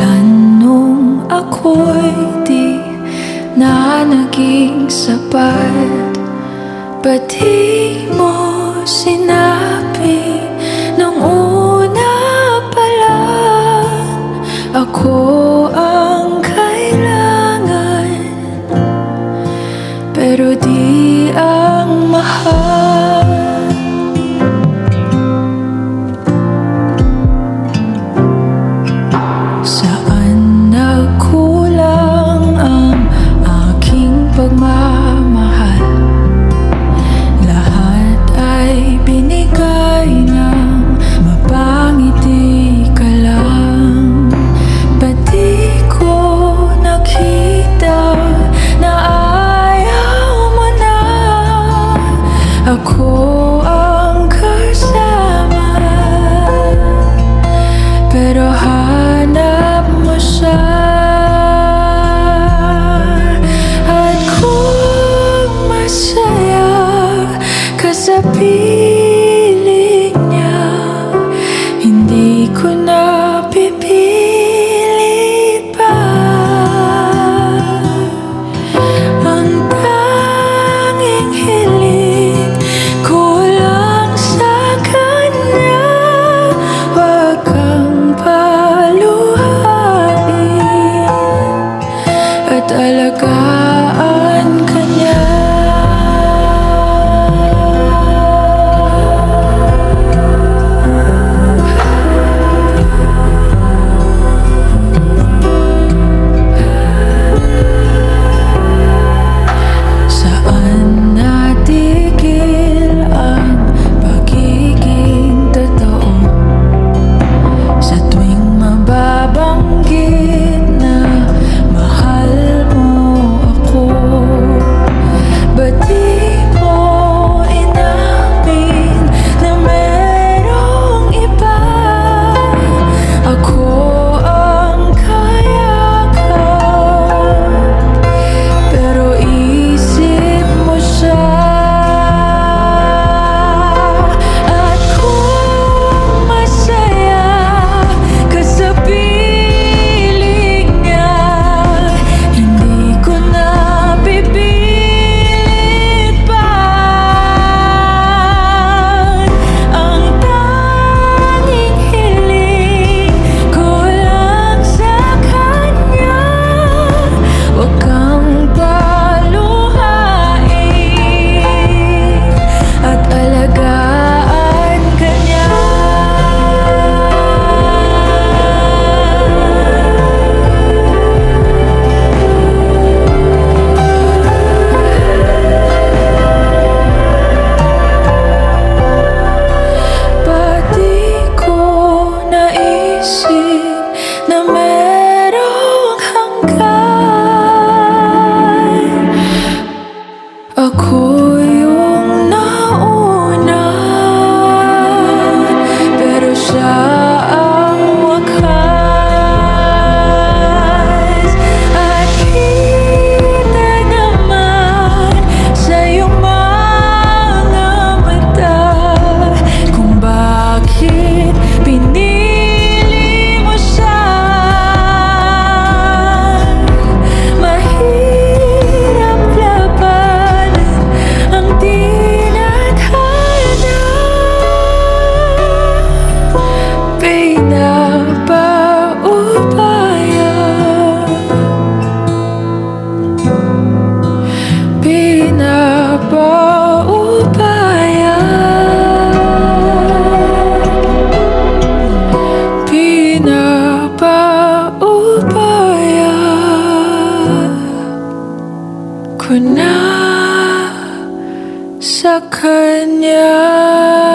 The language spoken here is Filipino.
Dahilan nung ako'y di na naging sapat, ba't di mo sinabi nung una pa lang ako ang kailangan, pero di ang mahal? Saan nagkulang ang aking pagmamahal? Lahat ay binigay ng mapangiti ka lang. Ba't di ko nakita na ayaw mo na ako ang kasama, pero hanap mo siya? At kung masaya ka sa piling niya, hindi ko na pipilit pa. Ang tanging hiling ko lang sa kanya, wag kang paluhain at alagaan ka niya. Saan natigil ang pagiging totoo? Sa tuwing mababanggit na mahal mo ako, ba't di mo inamin na merong iba? Ako ang kayakap, pero isip mo siya. At kung masaya ka sa piling niya, hindi ko na pipilit pa. Ang tanging hiling ko lang sa kanya, wag kang paluhain at alagaan ka niya. Ba't di ko naisip na merong hanggan? Ako yung nauna, pero siya ang wakas. At kita naman sa iyong mga mata kung bakit pinili mo siya. Mahirap labanan ang tinadhana, pinapaubaya, pinapaubaya, pinapaubaya ko na sa kanya.